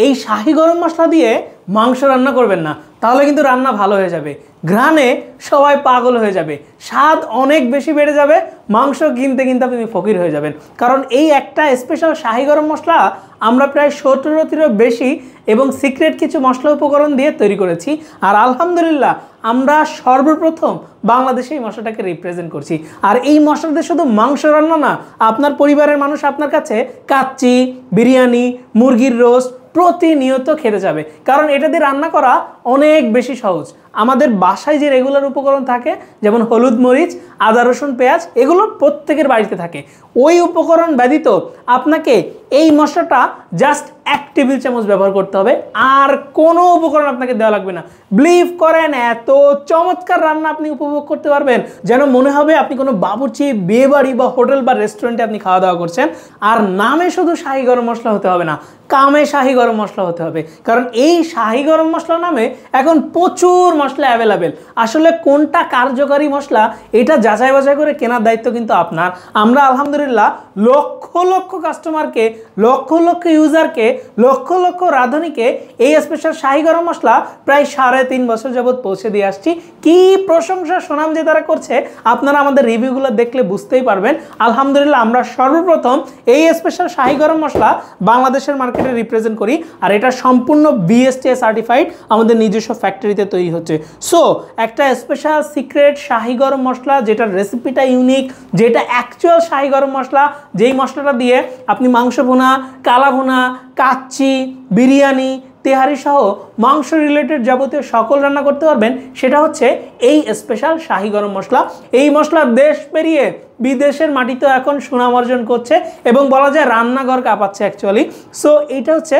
এই শাহি গরম মশলা দিয়ে মাংস রান্না করবেন না, তাহলে কিন্তু রান্না ভালো হয়ে যাবে, ঘ্রাণে সবাই পাগল হয়ে যাবে, স্বাদ অনেক বেশি বেড়ে যাবে, মাংস কিনতে কিনতে আপনি ফকির হয়ে যাবেন। কারণ এই একটা স্পেশাল শাহি গরম মশলা আমরা প্রায় 17টিরও বেশি এবং সিক্রেট কিছু মশলা উপকরণ দিয়ে তৈরি করেছি। আর আলহামদুলিল্লাহ আমরা সর্বপ্রথম বাংলাদেশে এই মশলাটাকে রিপ্রেজেন্ট করছি। আর এই মশলাতে শুধু মাংস রান্না না, আপনার পরিবারের মানুষ আপনার কাছে কাচ্চি, বিরিয়ানি, মুরগির রোস্ট প্রতিনিয়ত খেতে যাবে, কারণ এটা দিয়ে রান্না করা অনেক বেশি সহজ। আমাদের বাসায় যে রেগুলার উপকরণ থাকে, যেমন হলুদ, মরিচ, আদা, রসুন, পেঁয়াজ, এগুলো প্রত্যেকের বাড়িতে থাকে। ওই উপকরণ ব্যতীত আপনাকে এই মশলাটা জাস্ট 1 টেবিল চামচ ব্যবহার করতে হবে, আর কোনো উপকরণ আপনাকে দেওয়া লাগবে না। বিলিভ করেন, এত চমৎকার রান্না আপনি উপভোগ করতে পারবেন যেন মনে হবে আপনি কোনো বাবুর্চি, বিয়ে বাড়ি বা হোটেল বা রেস্টুরেন্টে আপনি খাওয়া দাওয়া করছেন। আর নামে শুধু শাহি গরম মশলা হতে হবে না, কামে শাহি গরম মশলা হতে হবে, কারণ এই শাহি গরম মশলা নামে এখন প্রচুর মশলা অ্যাভেলেবেল। আসলে কোনটা কার্যকারী মশলা এটা যাচাই বাছাই করে কেনার দায়িত্ব কিন্তু আপনার। আমরা আলহামদুলিল্লাহ লক্ষ লক্ষ কাস্টমারকে, লক্ষ লক্ষ ইউজারকে, লক্ষ লক্ষ রাঁধুনিকে এই স্পেশাল শাহি গরম মশলা প্রায় 3.5 বছর যাবৎ পৌঁছে দিয়ে আসছি। কি প্রশংসা, সুনাম যে তারা করছে, আপনারা আমাদের রিভিউগুলো দেখলে বুঝতেই পারবেন। আলহামদুলিল্লাহ আমরা সর্বপ্রথম এই স্পেশাল শাহি গরম মশলা বাংলাদেশের মার্কেটে রিপ্রেজেন্ট করি, আর এটা সম্পূর্ণ বিএসটিআই সার্টিফাইড, আমাদের নিজস্ব ফ্যাক্টরিতে তৈরি হচ্ছে। সো একটা স্পেশাল সিক্রেট শাহি গরম মশলা, যেটার রেসিপিটা ইউনিক, যেটা অ্যাকচুয়াল শাহি গরম মশলা, যেই মশলাটা দিয়ে আপনি মাংস ভুনা, কালা ভুনা, কাচ্চি, বিরিয়ানি, তেহারি সহ মাংস রিলেটেড যাবতীয় সকল রান্না করতে পারবেন, সেটা হচ্ছে এই স্পেশাল শাহি গরম মশলা। এই মশলা দেশ পেরিয়ে বিদেশের মাটিতেও এখন সুনাম অর্জন করছে এবং বলা যায় রান্নাঘর কাঁপাচ্ছে অ্যাকচুয়ালি। সো এইটা হচ্ছে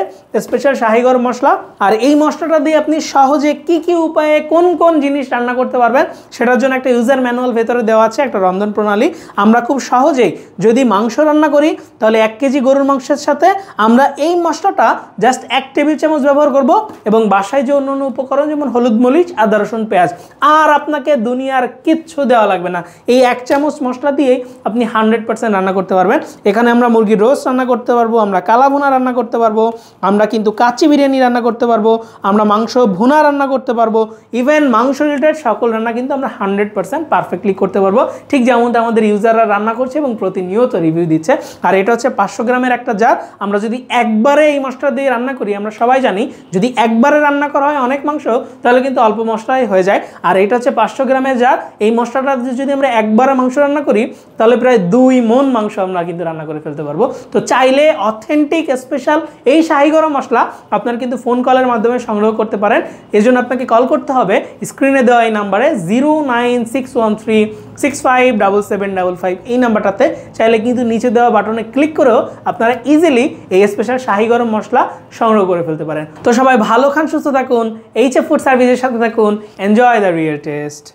স্পেশাল শাহি গরম মশলা। আর এই মশলাটা দিয়ে আপনি সহজে কি কি উপায়ে কোন কোন জিনিস রান্না করতে পারবেন সেটার জন্য একটা ইউজার ম্যানুয়াল ভেতরে দেওয়া আছে, একটা রন্ধন প্রণালী। আমরা খুব সহজেই যদি মাংস রান্না করি তাহলে 1 কেজি গরুর মাংসের সাথে আমরা এই মশলাটা জাস্ট 1 টেবিল চামচ ব্যবহার করব, এবং বাসায় যে অন্য উপকরণ যেমন হলুদ, মরিচ, আদা, রসুন, পেঁয়াজ, আর আপনাকে দুনিয়ার কিচ্ছু দেওয়া লাগবে না। এই 1 চামচ মশলা দিয়ে আপনি 100% রান্না করতে পারবেন। এখানে আমরা মুরগির রোস্ট রান্না করতে পারবো, আমরা কালা ভুনা রান্না করতে পারবো, আমরা কিন্তু কাচ্চি বিরিয়ানি রান্না করতে পারবো, আমরা মাংস ভুনা রান্না করতে পারবো, ইভেন মাংস রিলেটেড সকল রান্না কিন্তু আমরা 100% পারফেক্টলি করতে পারবো, ঠিক যেমনটা আমাদের ইউজাররা রান্না করছে এবং প্রতিনিয়ত রিভিউ দিচ্ছে। আর এটা হচ্ছে 500 গ্রামের একটা জার। আমরা যদি একবারে এই মশলা দিয়ে রান্না করি, আমরা সবাই জানি যদি একবারে রান্না করা হয় অনেক মাংস, তাহলে কিন্তু অল্প মশলাই হয়ে যায়। আর এটা হচ্ছে 500 গ্রামের জার। এই মশলাটা যদি আমরা একবারে মাংস রান্না করি তাহলে প্রায় 2 মণ মাংস আমরা কিন্তু রান্না করে ফেলতে পারবো। তো চাইলে অথেন্টিক স্পেশাল এই শাহি গরম মশলা আপনারা কিন্তু ফোন কলের মাধ্যমে সংগ্রহ করতে পারেন। এর জন্য আপনাকে কল করতে হবে স্ক্রিনে দেওয়া এই নাম্বারে 09613657755, এই নাম্বারটাতে। চাইলে কিন্তু নিচে দেওয়া বাটনে ক্লিক করেও আপনারা ইজিলি এই স্পেশাল শাহি গরম মশলা সংগ্রহ করে ফেলতে পারেন। তো সবাই ভালো খান, সুস্থ থাকুন, এইচএফ ফুড সার্ভিসের সাথে থাকুন। Enjoy the real test.